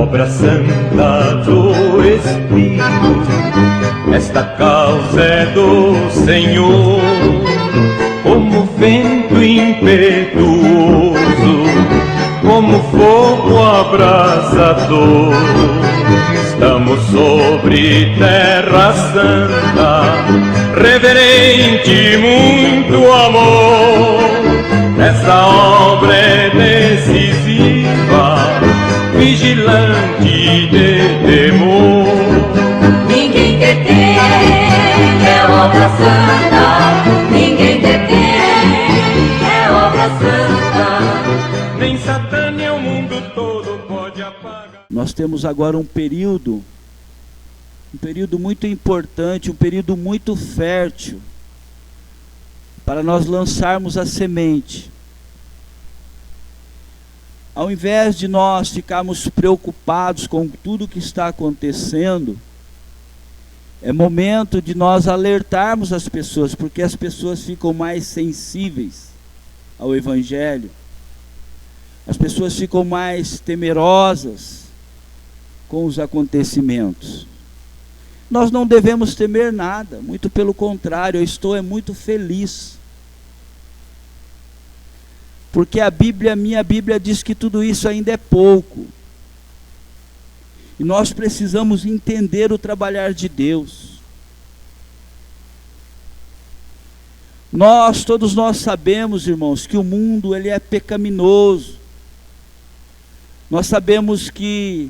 obra santa do Espírito, esta causa é do Senhor, como vento impetuoso, como fogo abrasador. Estamos sobre terra santa, reverente muito amor. Essa obra é decisiva, vigilante de temor. Ninguém detém, é obra santa. Ninguém detém, é obra santa. Nem Satã nem o mundo todo pode apagar. Nós temos agora um período muito importante, um período muito fértil, para nós lançarmos a semente. Ao invés de nós ficarmos preocupados com tudo que está acontecendo, é momento de nós alertarmos as pessoas, porque as pessoas ficam mais sensíveis ao Evangelho, as pessoas ficam mais temerosas com os acontecimentos. Nós não devemos temer nada, muito pelo contrário, eu estou muito feliz. Porque minha Bíblia diz que tudo isso ainda é pouco. E nós precisamos entender o trabalhar de Deus. Todos nós sabemos, irmãos, que o mundo ele é pecaminoso. Nós sabemos que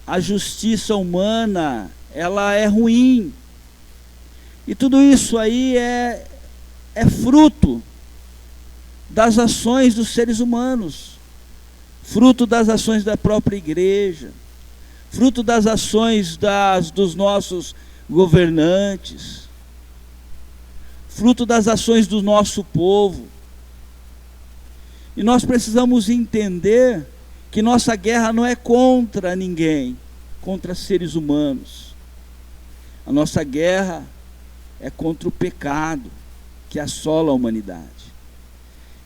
a justiça humana, ela é ruim. E tudo isso aí é fruto das ações dos seres humanos, fruto das ações da própria igreja, fruto das ações dos nossos governantes, fruto das ações do nosso povo. E nós precisamos entender que nossa guerra não é contra ninguém, contra seres humanos. A nossa guerra é contra o pecado que assola a humanidade.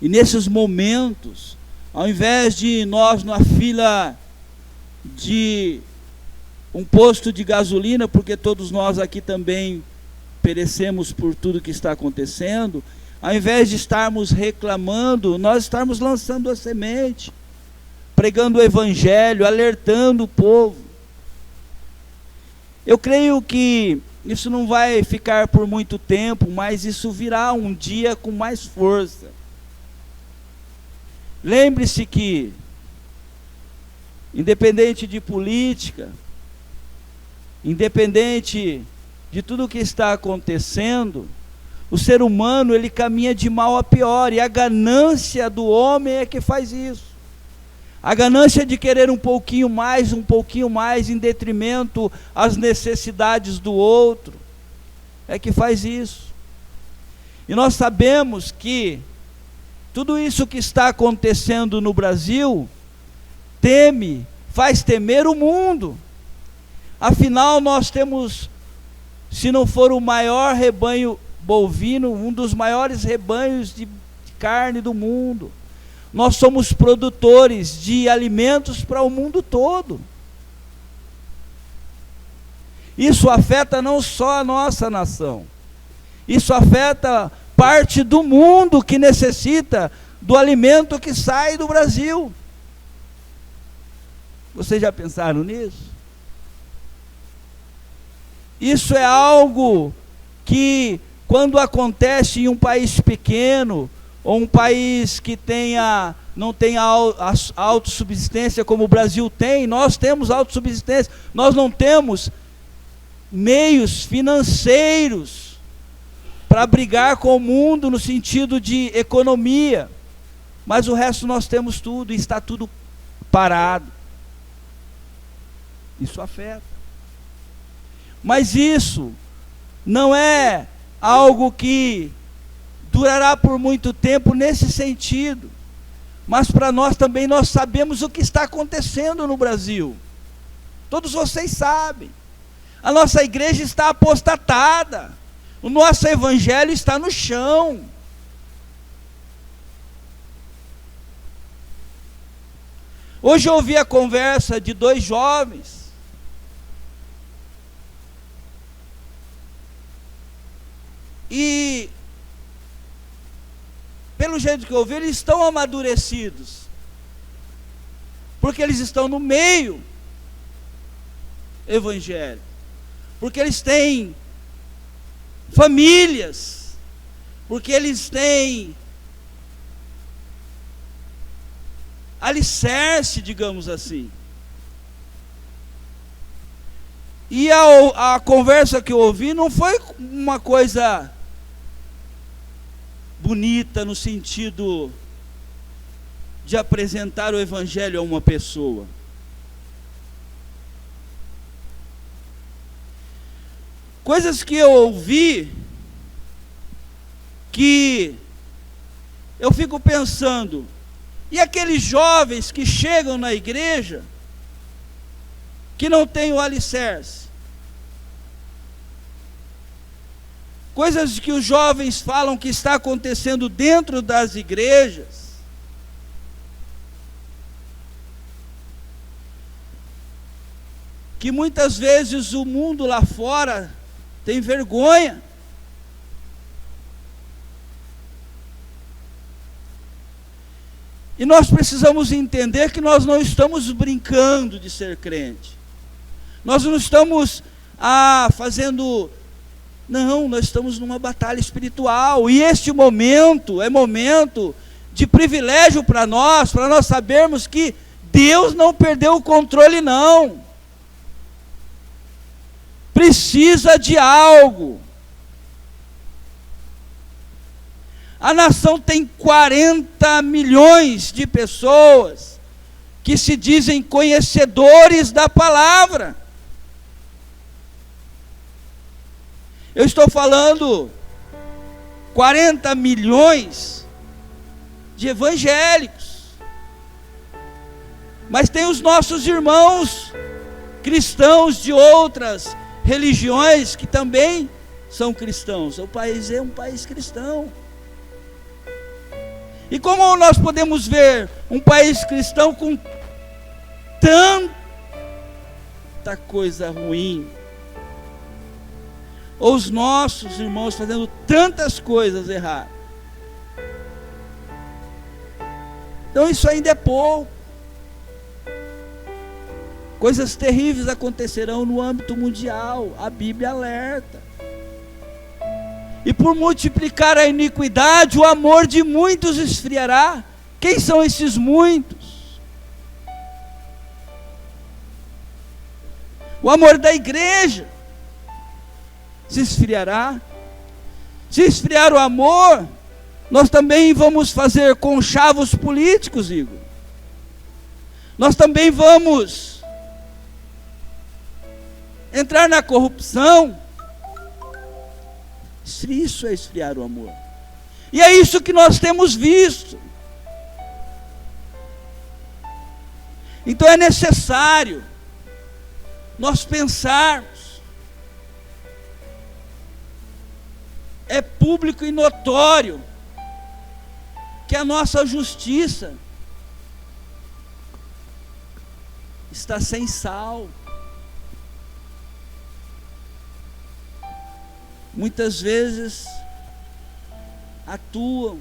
E nesses momentos, ao invés de nós na fila de um posto de gasolina, porque todos nós aqui também perecemos por tudo que está acontecendo, ao invés de estarmos reclamando, nós estamos lançando a semente, pregando o Evangelho, alertando o povo. Eu creio que isso não vai ficar por muito tempo, mas isso virá um dia com mais força. Lembre-se que, independente de política, independente de tudo o que está acontecendo, o ser humano ele caminha de mal a pior, e a ganância do homem é que faz isso. A ganância de querer um pouquinho mais em detrimento às necessidades do outro, é que faz isso. E nós sabemos que tudo isso que está acontecendo no Brasil faz temer o mundo. Afinal, nós temos, se não for o maior rebanho bovino, um dos maiores rebanhos de carne do mundo. Nós somos produtores de alimentos para o mundo todo. Isso afeta não só a nossa nação, isso afeta parte do mundo que necessita do alimento que sai do Brasil. Vocês já pensaram nisso? Isso é algo que, quando acontece em um país pequeno, ou um país que não tenha autossubsistência como o Brasil tem, nós temos autossubsistência, nós não temos meios financeiros para brigar com o mundo no sentido de economia, mas o resto nós temos tudo e está tudo parado. Isso afeta. Mas isso não é algo que durará por muito tempo nesse sentido, mas para nós também, nós sabemos o que está acontecendo no Brasil. Todos vocês sabem, a nossa igreja está apostatada, o nosso evangelho está no chão. Hoje eu ouvi a conversa de dois jovens e, pelo jeito que eu ouvi, eles estão amadurecidos, porque eles estão no meio evangélico, porque eles têm famílias, porque eles têm alicerce, digamos assim. E a conversa que eu ouvi não foi uma coisa bonita no sentido de apresentar o evangelho a uma pessoa. Coisas que eu ouvi que eu fico pensando, e aqueles jovens que chegam na igreja que não têm o alicerce? Coisas que os jovens falam que está acontecendo dentro das igrejas, que muitas vezes o mundo lá fora tem vergonha. E nós precisamos entender que nós não estamos brincando de ser crente. Nós não estamos fazendo... Não, nós estamos numa batalha espiritual. E este momento é momento de privilégio para nós sabermos que Deus não perdeu o controle, não. Precisa de algo. A nação tem 40 milhões de pessoas que se dizem conhecedores da palavra. Eu estou falando 40 milhões de evangélicos. Mas tem os nossos irmãos cristãos de outras religiões que também são cristãos. O país é um país cristão. E como nós podemos ver um país cristão com tanta coisa ruim, ou os nossos irmãos fazendo tantas coisas erradas? Então isso ainda é pouco. Coisas terríveis acontecerão no âmbito mundial, a Bíblia alerta. E por multiplicar a iniquidade, o amor de muitos esfriará. Quem são esses muitos? O amor da igreja se esfriará. Se esfriar o amor, nós também vamos fazer conchavos políticos, Igor. Nós também vamos entrar na corrupção. Isso é esfriar o amor. E é isso que nós temos visto. Então é necessário nós pensarmos. É público e notório que a nossa justiça está sem sal. Muitas vezes atuam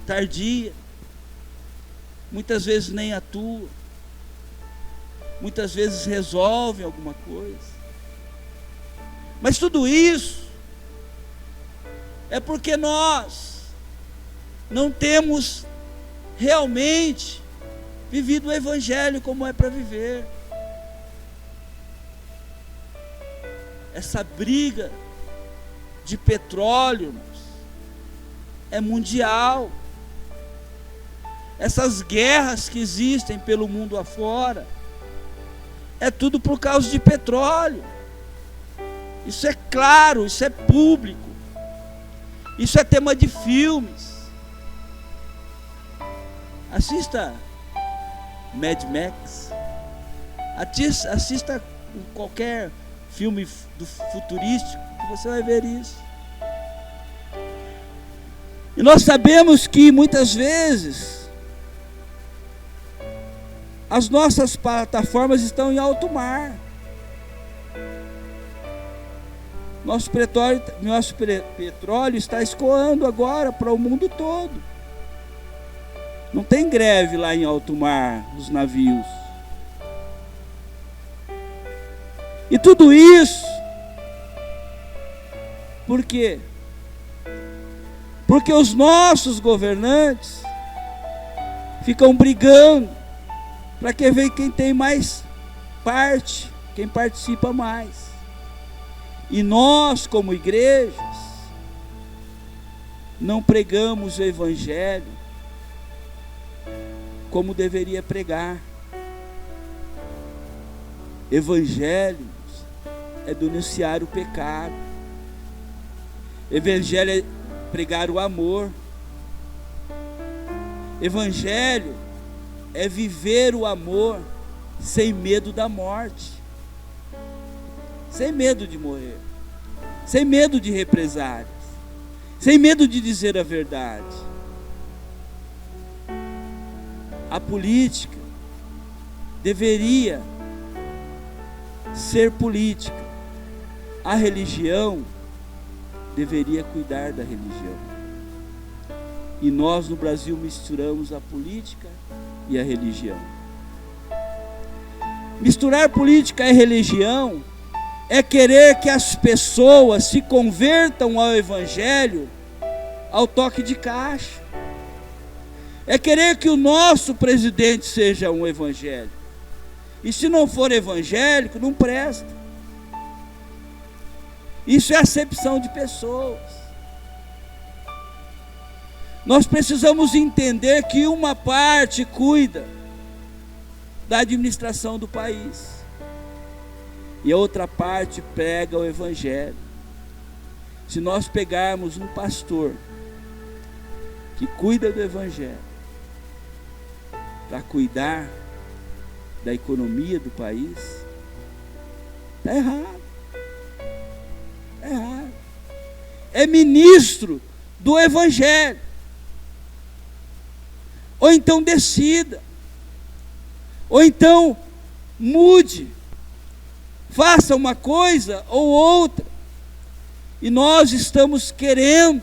tardia, muitas vezes nem atuam, muitas vezes resolvem alguma coisa. Mas tudo isso é porque nós não temos realmente vivido o Evangelho como é para viver. Essa briga de petróleo é mundial. Essas guerras que existem pelo mundo afora, é tudo por causa de petróleo. Isso é claro, isso é público. Isso é tema de filmes. Assista Mad Max. Assista qualquer filme do futurístico, que você vai ver isso. E nós sabemos que muitas vezes As nossas plataformas estão em alto mar. Nosso petróleo está escoando agora para o mundo todo. Não tem greve lá em alto mar, os navios. E tudo isso, por quê? Porque os nossos governantes ficam brigando para ver quem tem mais parte, quem participa mais. E nós, como igrejas, não pregamos o Evangelho como deveria pregar. Evangelho é denunciar o pecado. Evangelho é pregar o amor. Evangelho é viver o amor sem medo da morte, sem medo de morrer, sem medo de represálias, sem medo de dizer a verdade. A política deveria ser política. A religião deveria cuidar da religião. E nós no Brasil misturamos a política e a religião. Misturar política e religião é querer que as pessoas se convertam ao Evangelho ao toque de caixa. É querer que o nosso presidente seja um evangélico. E se não for evangélico, não presta. Isso é acepção de pessoas. Nós precisamos entender que uma parte cuida da administração do país e a outra parte prega o Evangelho. Se nós pegarmos um pastor que cuida do Evangelho para cuidar da economia do país, está errado. Está errado. É ministro do Evangelho. Ou então decida. Ou então mude. Faça uma coisa ou outra. E nós estamos querendo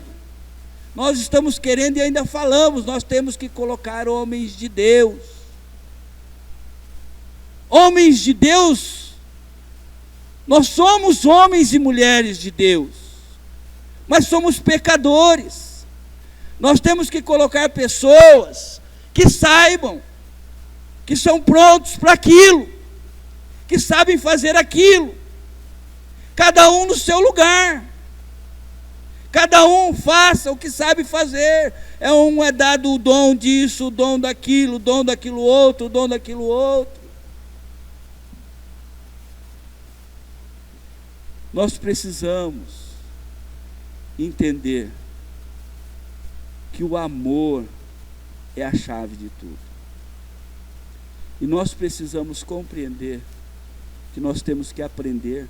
e ainda falamos, nós temos que colocar homens de Deus. Homens de Deus, nós somos homens e mulheres de Deus, mas somos pecadores. Nós temos que colocar pessoas que saibam, que são prontos para aquilo, que sabem fazer aquilo, cada um no seu lugar. Cada um faça o que sabe fazer. Um é dado o dom disso, o dom daquilo outro, o dom daquilo outro. Nós precisamos entender que o amor é a chave de tudo. E nós precisamos compreender que nós temos que aprender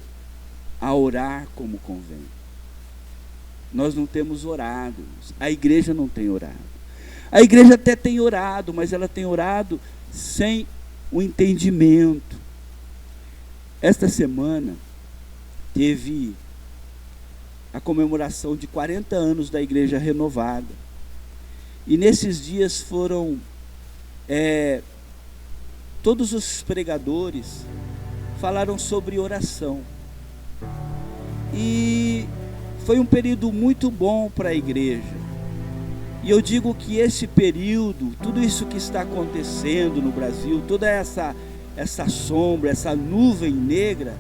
a orar como convém. Nós não temos orado, a igreja não tem orado. A igreja até tem orado, mas ela tem orado sem o entendimento. Esta semana teve a comemoração de 40 anos da Igreja Renovada. E nesses dias foram todos os pregadores falaram sobre oração. E foi um período muito bom para a igreja. E eu digo que esse período, tudo isso que está acontecendo no Brasil, toda essa sombra, essa nuvem negra,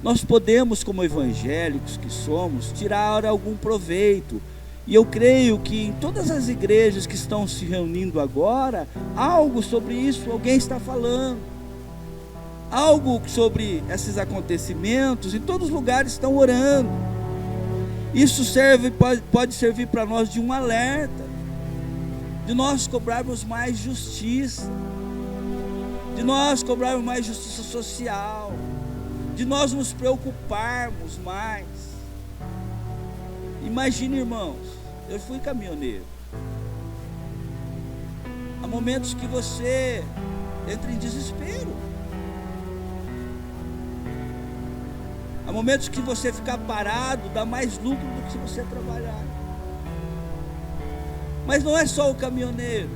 nós podemos, como evangélicos que somos, tirar algum proveito. E eu creio que em todas as igrejas que estão se reunindo agora, algo sobre isso alguém está falando. Algo sobre esses acontecimentos, em todos os lugares estão orando. Isso pode servir para nós de um alerta, de nós cobrarmos mais justiça, de nós cobrarmos mais justiça social, de nós nos preocuparmos mais. Imagine, irmãos, eu fui caminhoneiro. Há momentos que você entra em desespero. Há momentos que você ficar parado dá mais lucro do que se você trabalhar. Mas não é só o caminhoneiro.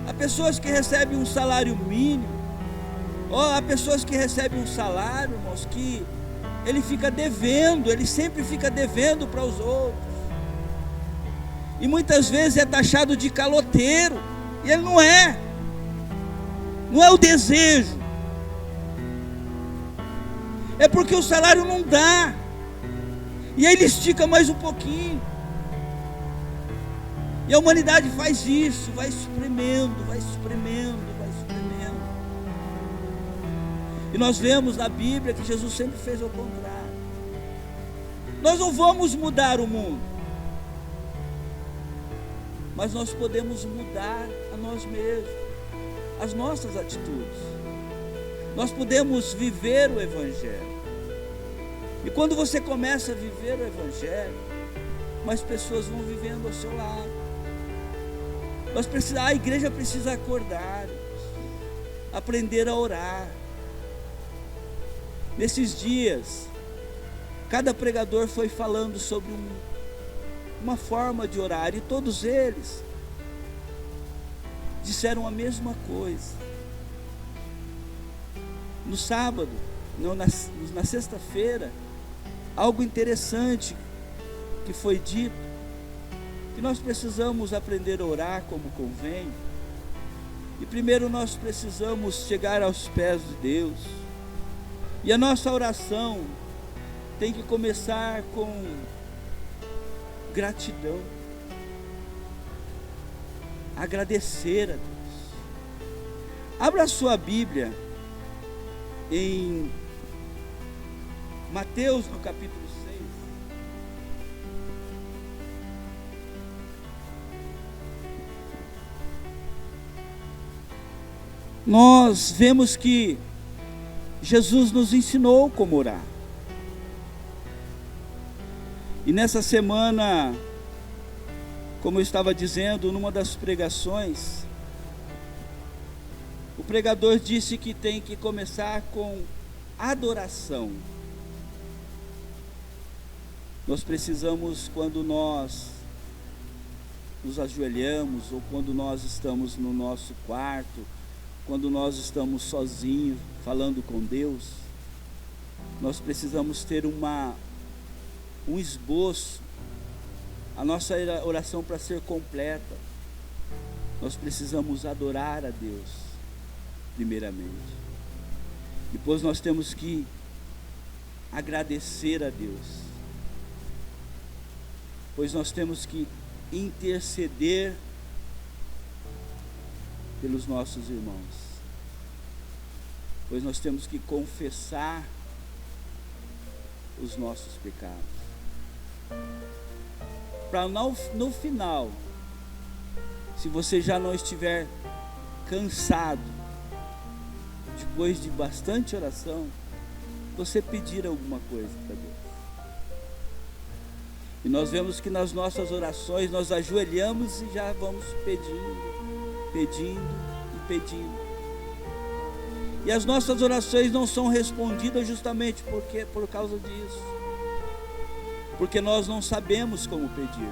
Há pessoas que recebem um salário mínimo, ou há pessoas que recebem um salário, irmãos, que ele fica devendo, ele sempre fica devendo para os outros. E muitas vezes é taxado de caloteiro, e ele não é. Não é o desejo. É porque o salário não dá. E aí ele estica mais um pouquinho. E a humanidade faz isso, vai espremendo, vai espremendo, vai espremendo. E nós vemos na Bíblia que Jesus sempre fez ao contrário. Nós não vamos mudar o mundo, mas nós podemos mudar a nós mesmos, as nossas atitudes. Nós podemos viver o Evangelho. E quando você começa a viver o Evangelho, mais pessoas vão vivendo ao seu lado. A igreja precisa acordar, aprender a orar. Nesses dias, cada pregador foi falando sobre uma forma de orar, e todos eles disseram a mesma coisa. No sábado, não, na sexta-feira, algo interessante que foi dito, que nós precisamos aprender a orar como convém. E primeiro nós precisamos chegar aos pés de Deus. E a nossa oração tem que começar com gratidão. Agradecer a Deus. Abra a sua Bíblia em Mateus, no capítulo 6. Nós vemos que Jesus nos ensinou como orar. E nessa semana, como eu estava dizendo, numa das pregações, o pregador disse que tem que começar com adoração. Nós precisamos, quando nós nos ajoelhamos, ou quando nós estamos no nosso quarto, quando nós estamos sozinhos, falando com Deus, nós precisamos ter um esboço, a nossa oração para ser completa. Nós precisamos adorar a Deus, primeiramente. Depois nós temos que agradecer a Deus. Pois nós temos que interceder pelos nossos irmãos. Pois nós temos que confessar os nossos pecados. Para no final, se você já não estiver cansado, depois de bastante oração, você pedir alguma coisa para Deus. E nós vemos que nas nossas orações nós ajoelhamos e já vamos pedindo, pedindo e pedindo. E as nossas orações não são respondidas justamente por causa disso. Porque nós não sabemos como pedir.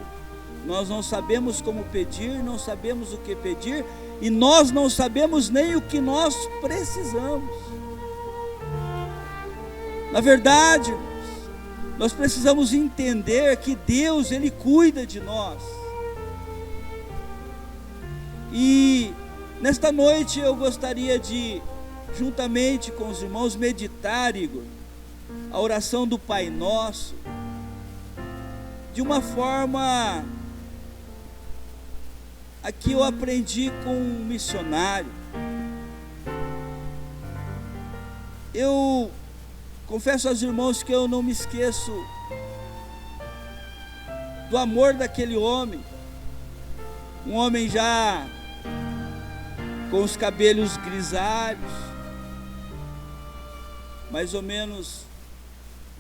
Nós não sabemos como pedir, não sabemos o que pedir, e nós não sabemos nem o que nós precisamos. Na verdade, nós precisamos entender que Deus, Ele cuida de nós. E nesta noite eu gostaria de, juntamente com os irmãos, meditar, Igor, a oração do Pai Nosso, de uma forma a que eu aprendi com um missionário. Eu confesso aos irmãos que eu não me esqueço do amor daquele homem, um homem já com os cabelos grisalhos, mais ou menos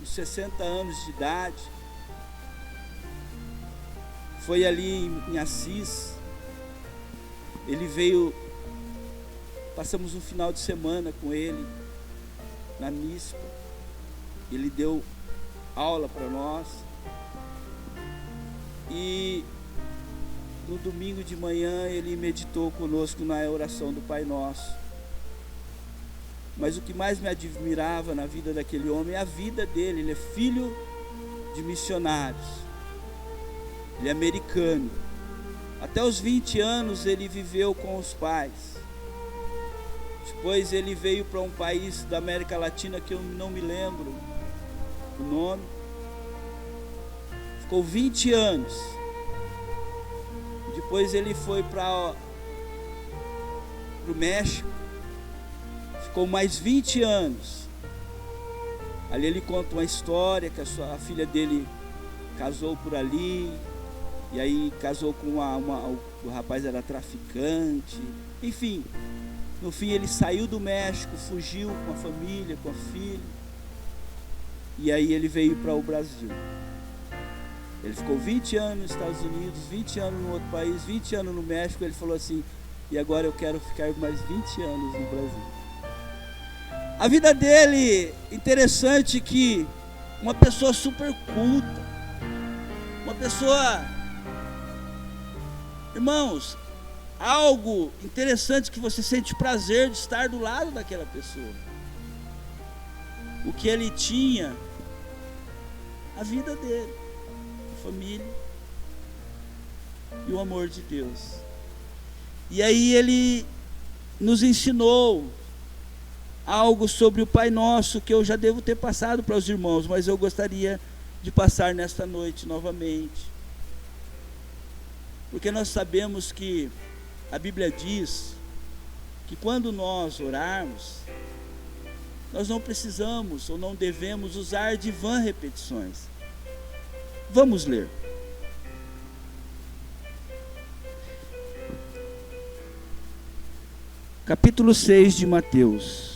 uns 60 anos de idade. Foi ali em Assis. Ele veio passamos um final de semana com ele na MISPA. Ele deu aula para nós. E no domingo de manhã ele meditou conosco na oração do Pai Nosso. Mas o que mais me admirava na vida daquele homem é a vida dele. Ele é filho de missionários. Ele é americano. Até os 20 anos ele viveu com os pais. Depois ele veio para um país da América Latina que eu não me lembro o nome. Ficou 20 anos. Depois ele foi para o México. Ficou mais 20 anos. Ali ele conta uma história que a filha dele casou por ali. E aí casou com o rapaz era traficante. Enfim, no fim ele saiu do México, fugiu com a família, com a filha. E aí ele veio para o Brasil. Ele ficou 20 anos nos Estados Unidos, 20 anos no outro país, 20 anos no México. Ele falou assim: e agora eu quero ficar mais 20 anos no Brasil. A vida dele, interessante que uma pessoa super culta, uma pessoa, irmãos, algo interessante que você sente prazer de estar do lado daquela pessoa. O que ele tinha, a vida dele, a família e o amor de Deus. E aí ele nos ensinou algo sobre o Pai Nosso que eu já devo ter passado para os irmãos, mas eu gostaria de passar nesta noite novamente. Porque nós sabemos que a Bíblia diz que quando nós orarmos, nós não precisamos ou não devemos usar de vã repetições. Vamos ler. Capítulo 6 de Mateus.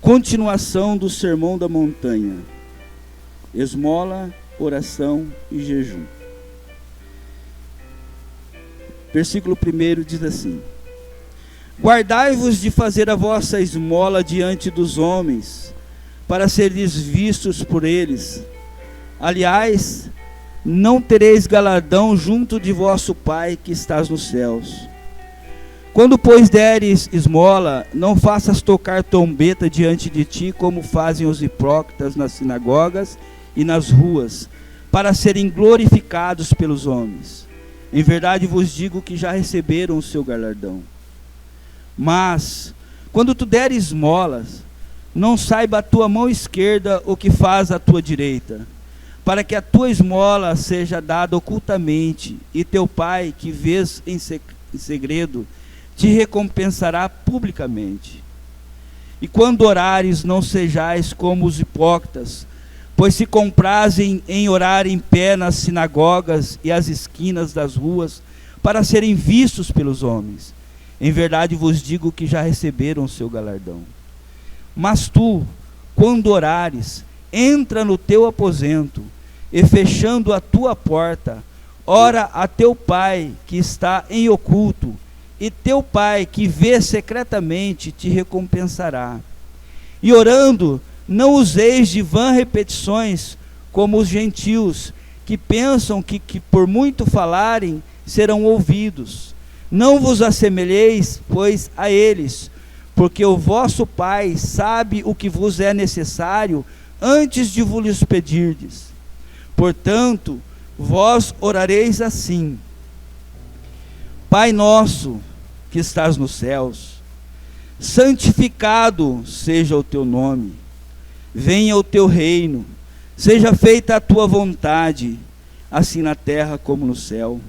Continuação do Sermão da Montanha. Esmola, oração e jejum. Versículo 1 diz assim: guardai-vos de fazer a vossa esmola diante dos homens, para seres vistos por eles. Aliás, não tereis galardão junto de vosso Pai que estás nos céus. Quando, pois, deres esmola, não faças tocar trombeta diante de ti, como fazem os hipócritas nas sinagogas e nas ruas, para serem glorificados pelos homens. Em verdade vos digo que já receberam o seu galardão. Mas, quando tu deres esmolas, não saiba a tua mão esquerda o que faz a tua direita, para que a tua esmola seja dada ocultamente, e teu Pai, que vês em segredo, te recompensará publicamente. E quando orares, não sejais como os hipócritas, pois se comprazem em orar em pé nas sinagogas e às esquinas das ruas, para serem vistos pelos homens. Em verdade vos digo que já receberam o seu galardão. Mas tu, quando orares, entra no teu aposento, e fechando a tua porta, ora a teu Pai que está em oculto, e teu Pai que vê secretamente te recompensará. E orando, não useis de vã repetições, como os gentios, que pensam que por muito falarem serão ouvidos. Não vos assemelheis, pois, a eles, porque o vosso Pai sabe o que vos é necessário antes de vos pedirdes. Portanto, vós orareis assim: Pai nosso, que estás nos céus, santificado seja o teu nome. Venha o teu reino, seja feita a tua vontade, assim na terra como no céu.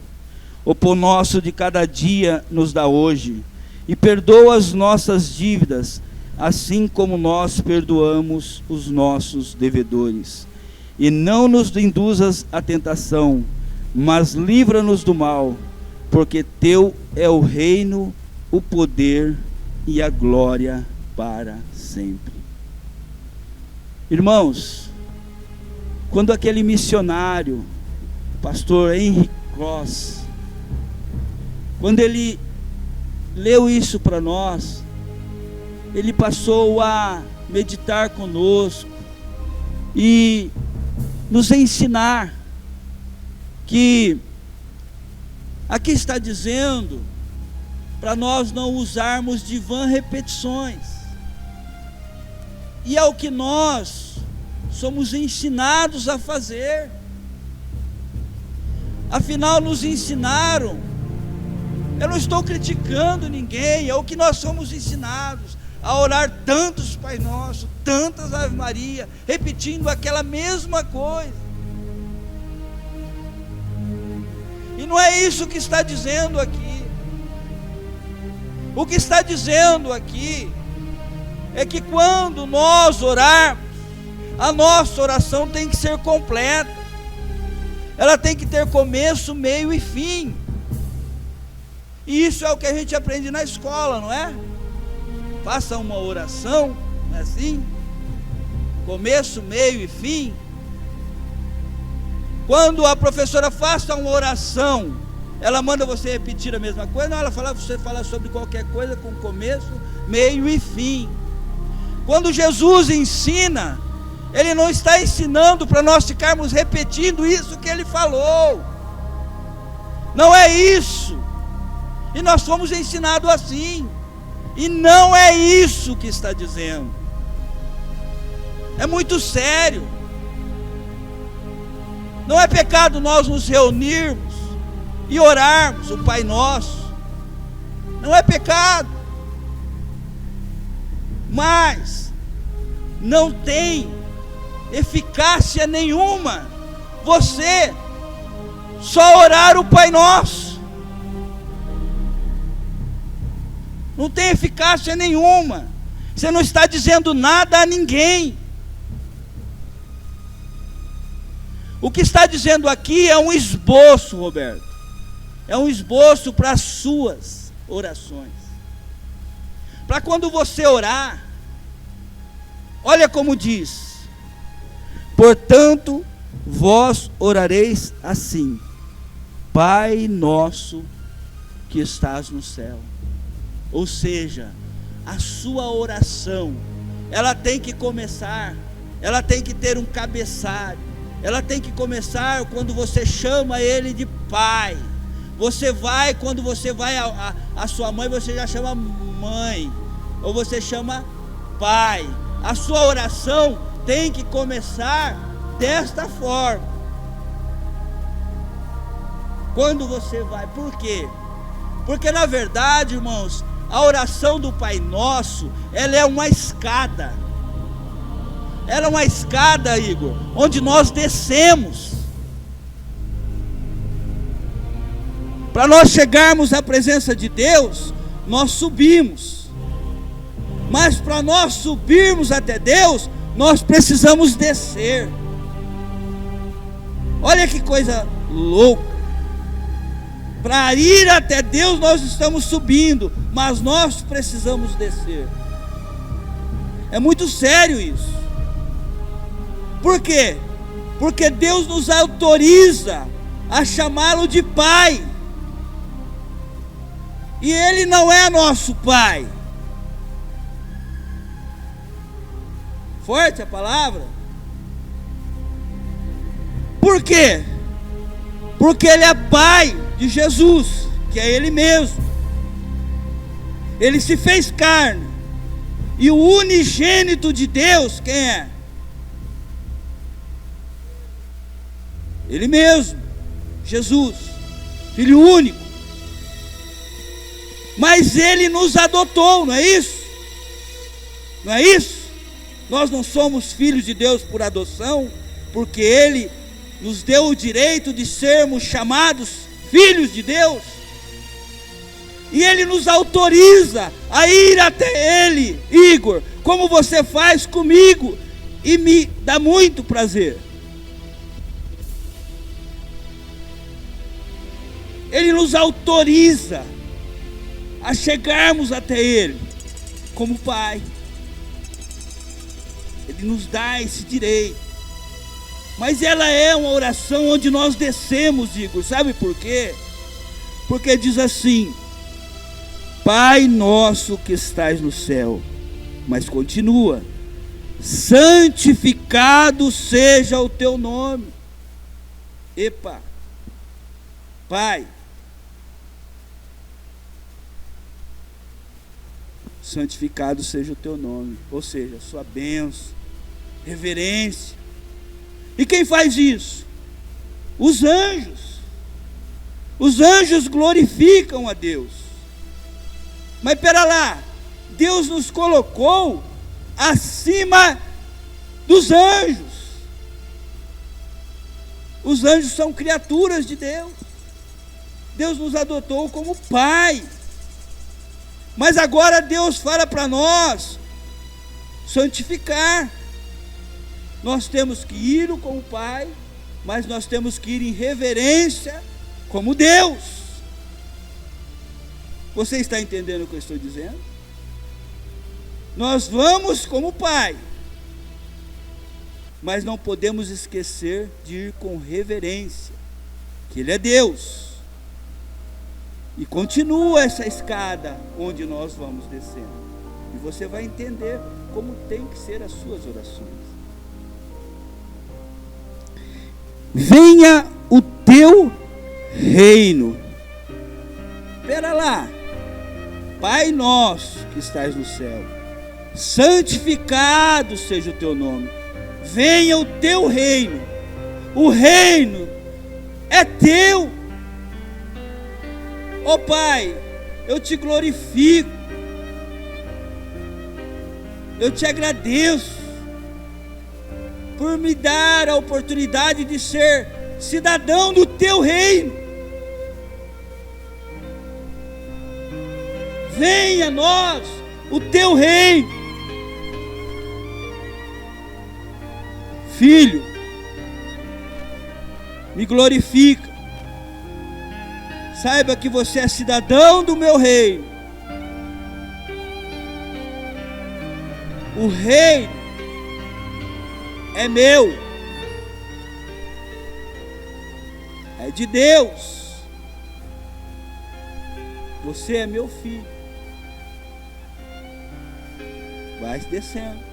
O pão nosso de cada dia nos dá hoje, e perdoa as nossas dívidas, assim como nós perdoamos os nossos devedores. E não nos induzas à tentação, mas livra-nos do mal, porque teu é o reino, o poder e a glória para sempre. Irmãos, quando aquele missionário, o pastor Henry Cross, quando ele leu isso para nós, ele passou a meditar conosco e nos ensinar que aqui está dizendo para nós não usarmos de vã repetições, e é o que nós somos ensinados a fazer. Afinal, nos ensinaram. Eu não estou criticando ninguém, é o que nós somos ensinados a orar tantos Pai Nosso, tantas Ave Maria, repetindo aquela mesma coisa. E não é isso que está dizendo aqui. O que está dizendo aqui é que quando nós orarmos, a nossa oração tem que ser completa. Ela tem que ter começo, meio e fim. E isso é o que a gente aprende na escola, não é? Faça uma oração, não é assim? Começo, meio e fim. Quando a professora faça uma oração, ela manda você repetir a mesma coisa? Não, ela fala, você fala sobre qualquer coisa com começo, meio e fim. Quando Jesus ensina, Ele não está ensinando para nós ficarmos repetindo isso que Ele falou. Não é isso. E nós fomos ensinados assim. E não é isso que está dizendo. É muito sério. Não é pecado nós nos reunirmos e orarmos o Pai Nosso. Não é pecado. Mas não tem eficácia nenhuma você só orar o Pai Nosso. Não tem eficácia nenhuma. Você não está dizendo nada a ninguém. O que está dizendo aqui é um esboço, Roberto. É um esboço para as suas orações. Para quando você orar, olha como diz: portanto, vós orareis assim: Pai nosso que estás no céu. Ou seja, a sua oração, ela tem que começar, ela tem que ter um cabeçalho, ela tem que começar quando você chama Ele de Pai. Você vai, quando você vai a sua mãe, você já chama mãe, ou você chama Pai. A sua oração tem que começar desta forma. Quando você vai, por quê? Porque na verdade, irmãos, a oração do Pai Nosso, ela é uma escada. Ela é uma escada, Igor, onde nós descemos. Para nós chegarmos à presença de Deus, nós subimos. Mas para nós subirmos até Deus, nós precisamos descer. Olha que coisa louca. Para ir até Deus nós estamos subindo, mas nós precisamos descer. É muito sério isso. Por quê? Porque Deus nos autoriza a chamá-lo de Pai. E Ele não é nosso Pai. Forte a palavra. Por quê? Porque Ele é Pai de Jesus, que é Ele mesmo. Ele se fez carne. E o unigênito de Deus, quem é? Ele mesmo, Jesus, Filho único. Mas Ele nos adotou, não é isso? Não é isso? Nós não somos filhos de Deus por adoção, porque Ele nos deu o direito de sermos chamados filhos de Deus. E Ele nos autoriza a ir até Ele, Igor, como você faz comigo, e me dá muito prazer. Ele nos autoriza a chegarmos até Ele como Pai. Ele nos dá esse direito. Mas ela é uma oração onde nós descemos, Igor. Sabe por quê? Porque diz assim: Pai nosso que estais no céu. Mas continua: santificado seja o teu nome. Epa, Pai, santificado seja o teu nome, ou seja, sua bênção, reverência. E quem faz isso? Os anjos. Os anjos glorificam a Deus. Mas pera lá, Deus nos colocou acima dos anjos. Os anjos são criaturas de Deus. Deus nos adotou como Pai. Mas agora Deus fala para nós santificar. Nós temos que ir como Pai, mas nós temos que ir em reverência como Deus. Você está entendendo o que eu estou dizendo? Nós vamos como Pai, mas não podemos esquecer de ir com reverência, que Ele é Deus. E continua essa escada onde nós vamos descendo. E você vai entender como tem que ser as suas orações. Venha o teu reino. Espera lá. Pai nosso que estás no céu, santificado seja o teu nome. Venha o teu reino. O reino é teu. Ó Pai, eu te glorifico. Eu te agradeço por me dar a oportunidade de ser cidadão do teu reino. Venha a nós o teu reino. Filho, me glorifica. Saiba que você é cidadão do meu reino. O reino é meu, é de Deus. Você é meu filho. Vai descendo.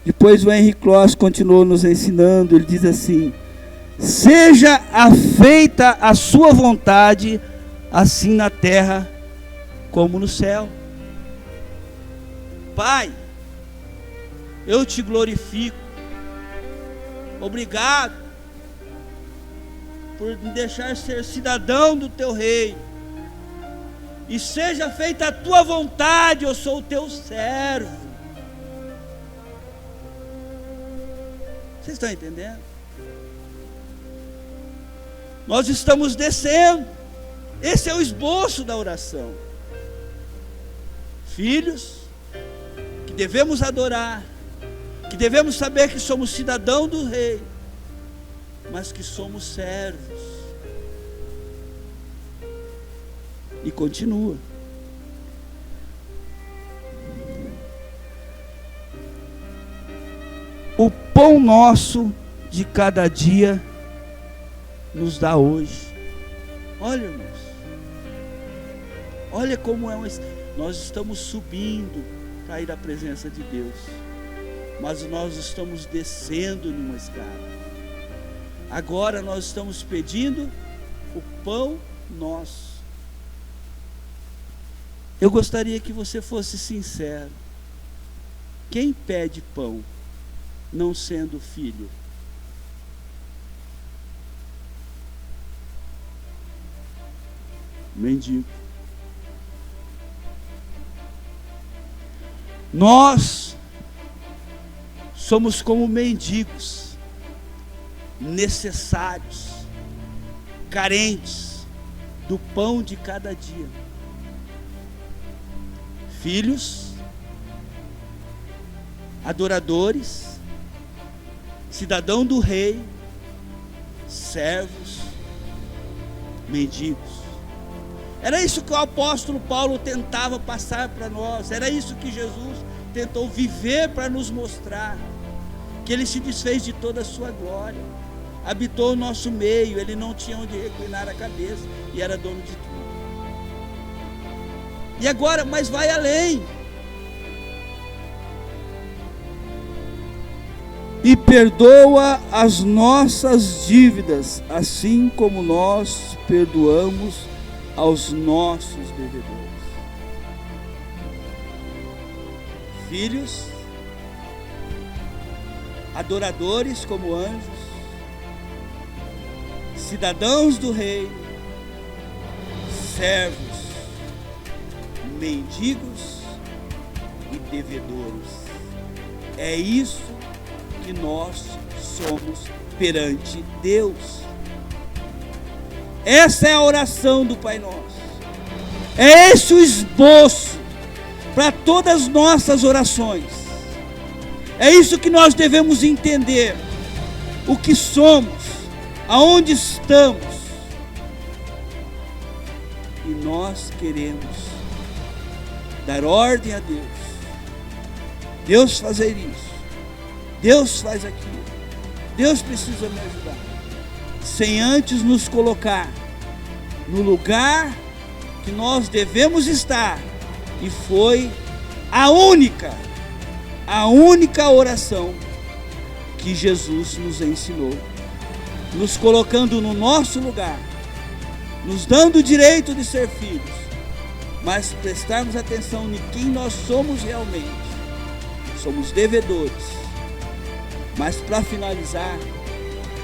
Depois o Henry Closs continuou nos ensinando. Ele diz assim: seja feita a sua vontade, assim na terra como no céu. Pai, eu te glorifico. Obrigado por me deixar ser cidadão do teu reino. E seja feita a tua vontade, eu sou o teu servo. Vocês estão entendendo? Nós estamos descendo. Esse é o esboço da oração. Filhos, que devemos adorar, que devemos saber que somos cidadão do rei, mas que somos servos. E continua. O pão nosso de cada dia nos dá hoje. Olha, irmãos, olha como é nós estamos subindo para ir à presença de Deus, mas nós estamos descendo numa escada. Agora nós estamos pedindo o pão nosso. Eu gostaria que você fosse sincero. Quem pede pão não sendo filho? Mendigo. Nós somos como mendigos, necessários, carentes do pão de cada dia. Filhos, adoradores, cidadão do rei, servos, mendigos. Era isso que o apóstolo Paulo tentava passar para nós. Era isso que Jesus tentou viver para nos mostrar. Que Ele se desfez de toda a sua glória, habitou o nosso meio. Ele não tinha onde reclinar a cabeça e era dono de tudo. E agora, mas vai além. E perdoa as nossas dívidas, assim como nós perdoamos aos nossos devedores. Filhos, adoradores como anjos, cidadãos do reino, servos, mendigos e devedores. É isso que nós somos perante Deus. Essa é a oração do Pai Nosso. É esse o esboço para todas as nossas orações. É isso que nós devemos entender. O que somos, aonde estamos. E nós queremos dar ordem a Deus. Deus fazer isso. Deus faz aquilo. Deus precisa me ajudar. Sem antes nos colocar no lugar que nós devemos estar. E foi a única oração que Jesus nos ensinou. Nos colocando no nosso lugar. Nos dando o direito de ser filhos. Mas prestarmos atenção em quem nós somos realmente. Somos devedores. Mas para finalizar,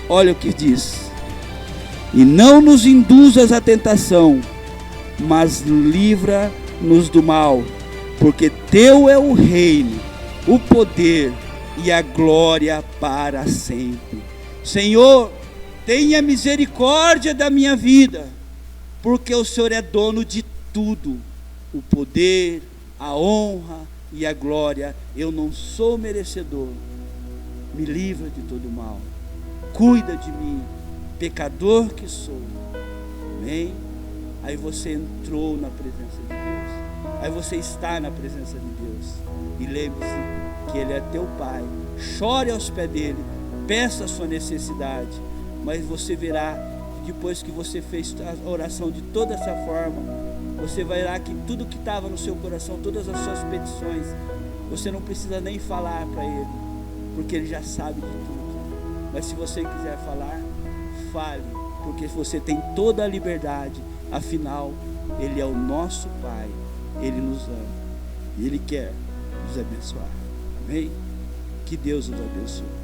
olha o que diz: e não nos induzas à tentação, mas livra-nos do mal, porque teu é o reino, o poder e a glória para sempre. Senhor, tenha misericórdia da minha vida, porque o Senhor é dono de tudo, o poder, a honra e a glória. Eu não sou merecedor. Me livra de todo mal. Cuida de mim, pecador que sou. Amém? Aí você entrou na presença de Deus. Aí você está na presença de Deus. E lembre-se que Ele é teu Pai. Chore aos pés dEle. Peça a sua necessidade. Mas você verá, depois que você fez a oração de toda essa forma, você verá que tudo que estava no seu coração, todas as suas petições, você não precisa nem falar para Ele, porque Ele já sabe de tudo. Mas se você quiser falar, fale, porque você tem toda a liberdade. Afinal, Ele é o nosso Pai. Ele nos ama e Ele quer nos abençoar. Amém? Que Deus nos abençoe.